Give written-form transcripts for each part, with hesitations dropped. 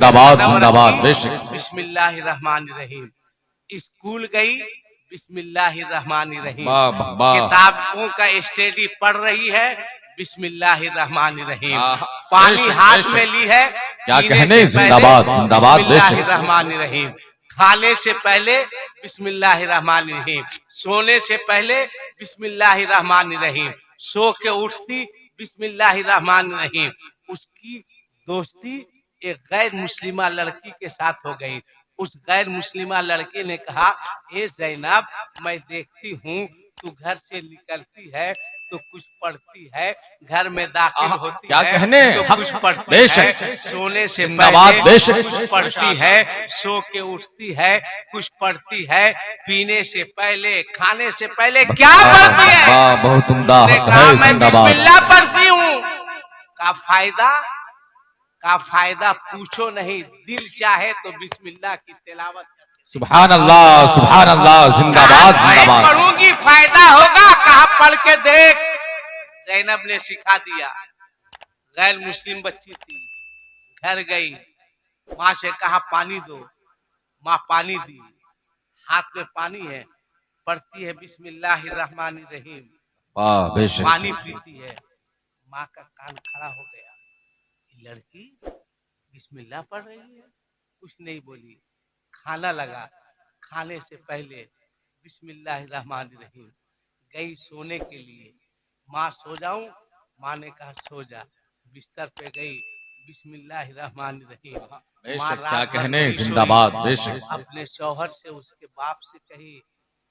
जिंदाबाद जिंदाबाद बेशक। बिस्मिल्लाहिर्रहमानिर्रहीम। स्कूल गई, बिस्मिल्लाहिर्रहमानिर्रहीम। वाह वाह। किताबों का स्टडी पढ़ रही है, बिस्मिल्लाहिर्रहमानिर्रहीम। पानी बेशक, हाथ बेशक। में ली है, क्या पीने कहने, से जिंदाबाद पहले जिंदाबाद बेशक। बिस्मिल्लाहिर्रहमानिर्रहीम। खाने से पहले बिस्मिल्लाहिर्रहमानिर्रहीम। सोने से पहले बिस्मिल्लाहिर्रहमानिर्रहीम। सो के उठती बिस्मिल्लाहिर्रहमानिर्रहीम। उसकी दोस्ती एक गैर मुस्लिमा लड़की के साथ हो गई। उस गैर मुस्लिमा लड़के ने कहा, ए जैनब, मैं देखती हूँ तू घर से निकलती है तो कुछ पढ़ती है, घर में दाखिल होती क्या है कहने, तो कुछ पढ़ती बेशक। है, सोने से जिंदाबाद पहले बेशक। कुछ पढ़ती है, सो के उठती है कुछ पढ़ती है, पीने से पहले खाने से पहले क्या पढ़ती है? वाह, बहुत उम्दा उसने है, कहा, मैं जिंदाबाद। बिस्मिल्लाह पढ़ती हूँ। का फायदा पूछो नहीं, दिल चाहे तो बिस्मिल्लाह की तिलावत सुभान अल्लाह सुभान अल्लाह। जिंदाबाद जिंदाबाद। पढ़ूंगी फायदा होगा, कहा पढ़ के देख। जैनब ने सिखा दिया। गैर मुस्लिम बच्ची थी, घर गई, माँ से कहा पानी दो, माँ पानी दी, हाथ में पानी है, पढ़ती है बिस्मिल्लाहिर्रहमानिर्रहीम। वाह बेशक। पानी पीती है, माँ का कान खड़ा हो गया, लड़की बिस्मिल्लाह पढ़ रही है, कुछ नहीं बोली। खाना लगा, खाने से पहले बिस्मिल्लाहिर्रहमानिर्रहीम। गई सोने के लिए, माँ सो जाऊं, माँ ने कहा सो जा। बिस्तर पे गई, बिस्मिल्लाहिर्रहमानिर्रहीम। माँ क्या कहने, जिंदाबाद बेशक। अपने शौहर से, उसके बाप से कही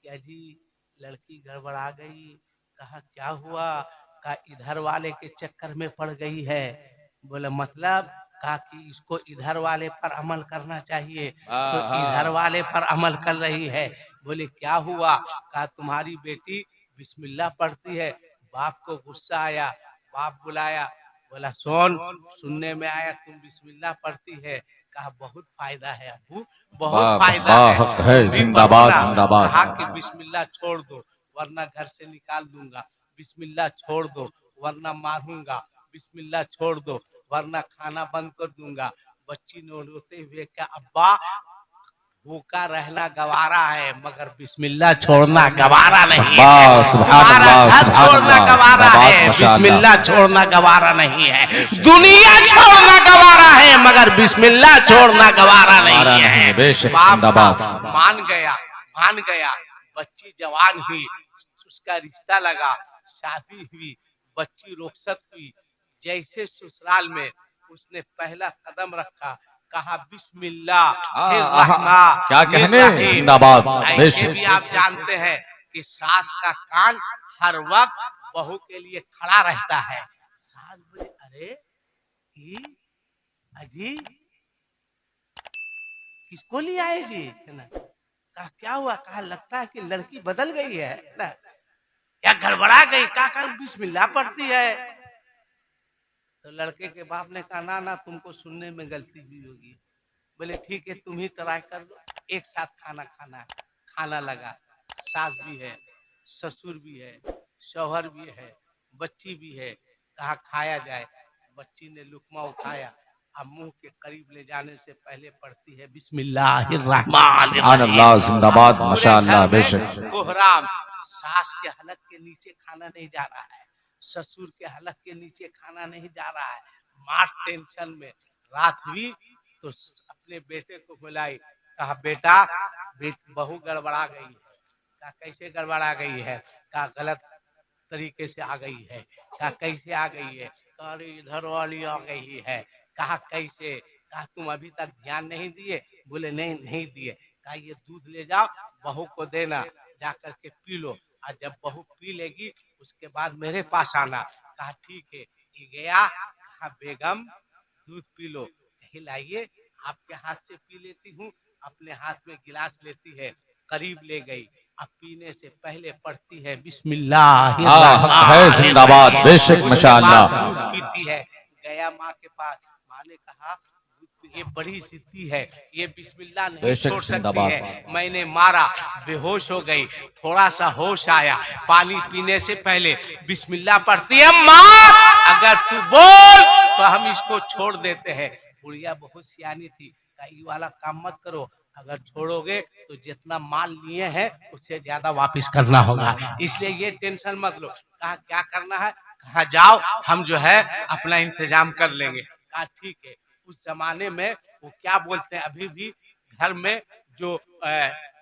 कि अजी लड़की गड़बड़ा गई। कहा क्या हुआ? कहा इधर वाले के चक्कर में पड़ गई है। बोला मतलब? कहा कि इसको इधर वाले पर अमल करना चाहिए, तो इधर वाले पर अमल कर रही है। बोले क्या हुआ? कहा तुम्हारी बेटी बिस्मिल्लाह पढ़ती है। बाप को गुस्सा आया, बाप बुलाया, बोला सुनने में आया तुम बिस्मिल्लाह पढ़ती है। कहा बहुत फायदा है अबू, बहुत फायदा है, जिंदाबाद जिंदाबाद। कहा कि बिस्मिल्लाह छोड़ दो वरना घर से निकाल दूंगा, बिस्मिल्लाह छोड़ दो वरना मारूंगा, बिस्मिल्लाह छोड़ दो वरना खाना बंद कर दूंगा। बच्ची ने रोते हुए क्या, अब्बा भूखा रहना गवारा है मगर बिस्मिल्लाह छोड़ना गवारा नहीं है। तुम्हारा घर छोड़ना गवारा है, बिस्मिल्लाह छोड़ना गवारा नहीं है। दुनिया छोड़ना गवारा है मगर बिस्मिल्लाह छोड़ना गवारा नहीं है। बाप मान गया। बच्ची जवान हुई, उसका रिश्ता लगा, शादी हुई, बच्ची रुखसत हुई। जैसे ससुराल में उसने पहला कदम रखा, कहा बिस्मिल्लाह। क्या कहने, जिंदाबाद। ऐसे भी आप जानते हैं कि सास का कान हर वक्त बहू के लिए खड़ा रहता है। सास बोले अरे अजी किसको ले आए जी? कहा क्या हुआ? कहा लगता है कि लड़की बदल गई है ना, या गड़बड़ा गई। कहा बिस्मिल्लाह पढ़ती है। तो लड़के के बाप ने कहा ना तुमको सुनने में गलती हुई होगी। बोले ठीक है तुम ही ट्राई कर लो। एक साथ खाना लगा, सास भी है, ससुर भी है, शौहर भी है, बच्ची भी है। कहा खाया जाए। बच्ची ने लुकमा उठाया, अब मुंह के करीब ले जाने से पहले पढ़ती है बिस्मिल्लाहिर्रहमानिर्रहीम। जिंदाबाद माशाअल्लाह बेशक। कोहराम, सास के हलक के नीचे खाना नहीं जा रहा है, ससुर के हलक के नीचे खाना नहीं जा रहा है। माँ टेंशन में, रात हुई तो अपने बेटे को बुलाई, कहा बेटा बहू गड़बड़ा गई है। कहा कैसे गड़बड़ा गई है? कहा गलत तरीके से आ गई है। कहा कैसे आ गई है? कहा इधर वाली आ गई है। कहा कैसे? कहा तुम अभी तक ध्यान नहीं दिए? बोले नहीं दिए। कहा ये दूध ले जाओ, बहू को देना, जाकर के पी लो, और जब बहू पी लेगी उसके बाद मेरे पास आना। कहा ठीक है। गया, कहा बेगम दूध पी लो। कही लाइए आपके हाथ से पी लेती हूँ। अपने हाथ में गिलास लेती है, करीब ले गई, अब पीने से पहले पढ़ती है बिस्मिल्लाह। जिंदाबाद बेशक माशाअल्लाह। दूध पीती है। गया माँ के पास, माँ ने कहा ये बड़ी सिद्धि है, ये बिस्मिल्लाह नहीं छोड़ सकती है। मैंने मारा, बेहोश हो गई, थोड़ा सा होश आया, पानी पीने से पहले बिस्मिल्लाह पढ़ती है। माँ अगर तू बोल तो हम इसको छोड़ देते हैं, बुढ़िया बहुत सियानी थी, कहा ये वाला काम मत करो, अगर छोड़ोगे तो जितना माल लिए हैं उससे ज्यादा वापस करना होगा, इसलिए ये टेंशन मत लो। कहा क्या करना है, कहा जाओ हम जो है अपना इंतजाम कर लेंगे। कहा ठीक है। उस जमाने में वो क्या बोलते हैं, अभी भी घर में जो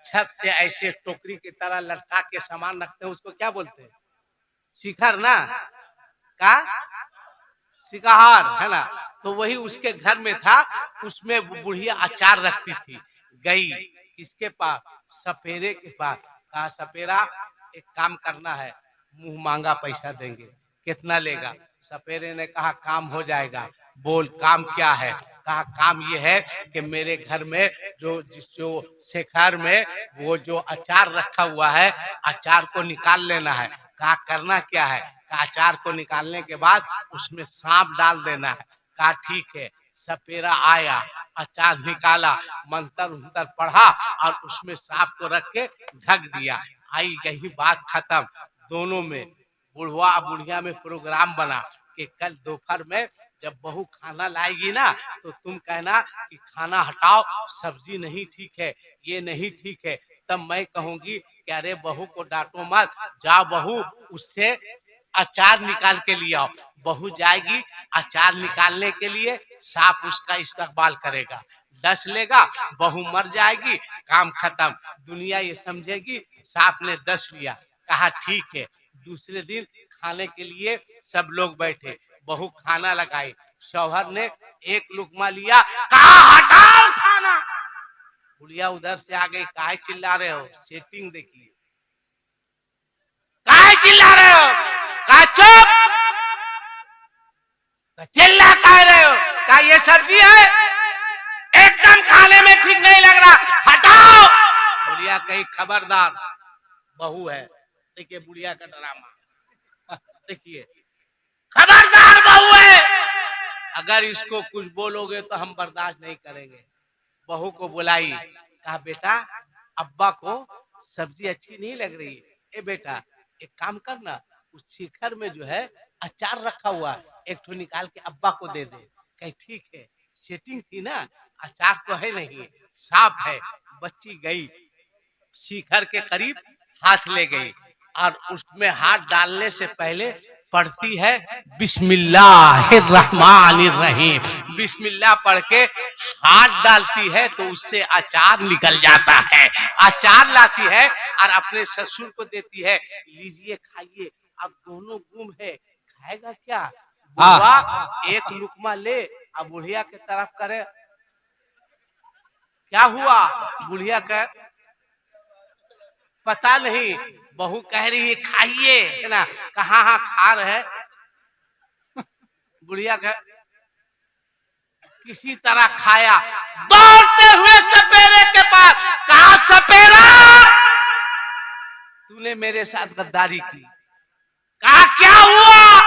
छत से ऐसे टोकरी की तरह लटका के सामान रखते हैं उसको क्या बोलते हैं, शिखर ना, का शिकार है ना। तो वही उसके घर में था, उसमें बुढ़िया अचार रखती थी। गई किसके पास, सपेरे के पास। कहा सपेरा एक काम करना है, मुंह मांगा पैसा देंगे, कितना लेगा। सपेरे ने कहा काम हो जाएगा। बोल काम क्या है। कहा काम ये है कि मेरे घर में जो शेखर में वो जो अचार रखा हुआ है, अचार को निकाल लेना है। कहा करना क्या है। कहा अचार को निकालने के बाद उसमें सांप डाल देना है। कहा ठीक है। सपेरा आया, अचार निकाला, मंत्र उंतर पढ़ा और उसमें सांप को रख के ढक दिया। आई यही बात खत्म। दोनों में बुढ़वा बुढ़िया में प्रोग्राम बना कि कल दोपहर में जब बहू खाना लाएगी ना तो तुम कहना कि खाना हटाओ, सब्जी नहीं ठीक है, ये नहीं ठीक है। तब मैं कहूंगी कि अरे बहू को डांटो मत, जाओ बहू उससे अचार निकाल के ले आओ। बहू जाएगी अचार निकालने के लिए, सांप उसका इस्तेमाल करेगा, डस लेगा, बहू मर जाएगी, काम खत्म। दुनिया ये समझेगी सांप ने डस लिया। कहा ठीक है। दूसरे दिन खाने के लिए सब लोग बैठे, बहू खाना लगाई। शौहर ने एक लुकमा लिया, कहा हटाओ खाना। बुढ़िया उधर से आ गई, काहे चिल्ला रहे हो, सेटिंग देखिए, काहे चिल्ला रहे हो। कहा चुप, चिल्ला कह रहे हो। कहा ये सब्जी है, एकदम खाने में ठीक नहीं लग रहा, हटाओ। बुढ़िया कहीं खबरदार, बहू है। देखिए बुढ़िया का ड्रामा, देखिए खबरदार बहू है, अगर इसको कुछ बोलोगे तो हम बर्दाश्त नहीं करेंगे। बहू को बुलाई, कहा बेटा अब्बा को सब्जी अच्छी नहीं लग रही है, ए बेटा एक काम करना, उस शिखर में जो है अचार रखा हुआ है, एक ठो निकाल के अब्बा को दे दे। कहे ठीक है। सेटिंग थी ना, अचार तो है नहीं, सांप है। बच्ची गई शिखर के करीब, हाथ ले गई और उसमें हाथ डालने से पहले पढ़ती है बिस्मिल्लाहिर्रहमानिर्रहीम। बिस्मिल्लाह पढ़ के हाथ डालती है तो उससे अचार निकल जाता है। अचार लाती है और अपने ससुर को देती है, लीजिए खाइए। अब दोनों गुम है, खाएगा क्या। बुढ़वा एक लुकमा ले, अब बुढ़िया के तरफ करे, क्या हुआ। बुढ़िया का पता नहीं, बहू कह रही है खाइए, है ना। कहाँ हाँ खा रहे। बुढ़िया का किसी तरह खाया, दौड़ते हुए सपेरे के पास, कहा सपेरा तूने मेरे साथ गद्दारी की। कहा क्या हुआ।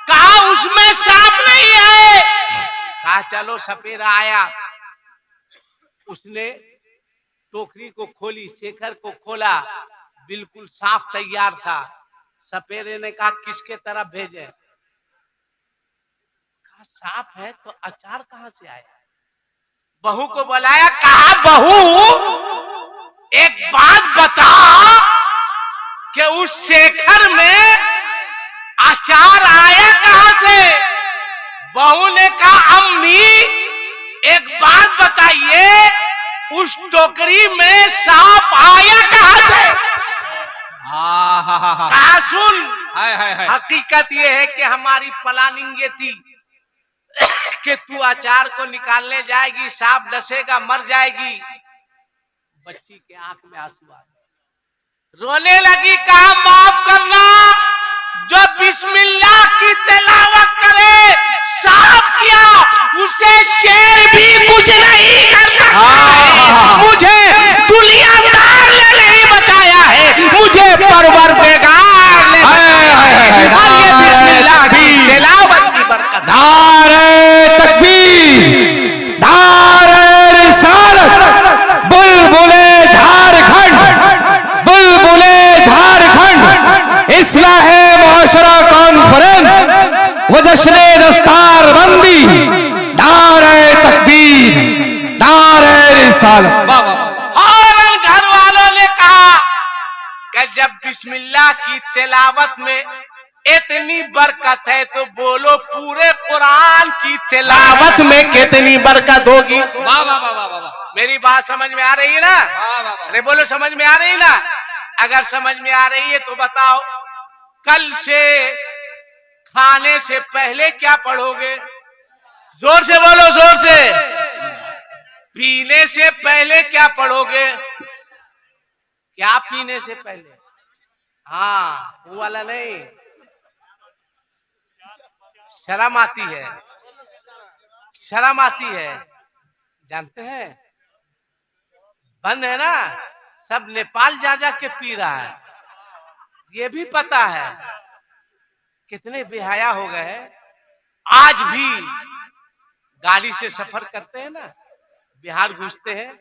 कहा उसमें सांप नहीं है। कहा चलो। सपेरा आया, उसने टोकरी को खोली, शेखर को खोला, बिल्कुल साफ तैयार था। सपेरे ने कहा किसके तरफ भेजे। कहा सांप है तो अचार कहाँ से आया। बहू को बुलाया, कहा बहू एक बात बता कि उस शेखर में अचार आया कहाँ से। बहू ने कहा अम्मी एक बात बताइए, उस टोकरी में सांप आया कहाँ से। कहा सुन, हकीकत ये है कि हमारी प्लानिंग ये थी कि तू अचार को निकालने जाएगी, सांप डसेगा, मर जाएगी। बच्ची के आंख में आंसू आ गए, रोने लगी। कहा माफ करना, जो बिस्मिल्लाह की तिलावत करे, साफ किया, उसे शेर भी कुछ नहीं कर सकता। मुझे दुनियादार ने नहीं बचाया है, मुझे परवरदिगार ने बचाया है। बिस्मिल्लाह की तिलावत की बरकत। नारे तकबीर, नारे रिसालत, बुलबुले झारखंड, बुलबुले झारखंड, इस्लाहे मुआशरा कॉन्फ्रेंस व जश्न दस्तार बंदी, नारे वसल्लम। वाह वाह। फौरन घर वालों ने कहा कि जब बिस्मिल्लाह की तिलावत में इतनी बरकत है तो बोलो पूरे कुरान की तिलावत में कितनी बरकत होगी। वाह वाह वाह वाह वाह। मेरी बात समझ में आ रही है ना? अरे बोलो समझ में आ रही है ना? अगर समझ में आ रही है तो बताओ कल से खाने से पहले क्या पढ़ोगे? जोर से बोलो, जोर से। पीने से पहले क्या पढ़ोगे? क्या पीने से पहले? हाँ, वो वाला नहीं, शर्म आती है, शर्म आती है, जानते हैं? बंद है ना, सब नेपाल जा जा के पी रहा है, ये भी पता है। कितने बेहया हो गए हैं। आज भी गाड़ी से सफर करते हैं ना, बिहार घुसते हैं,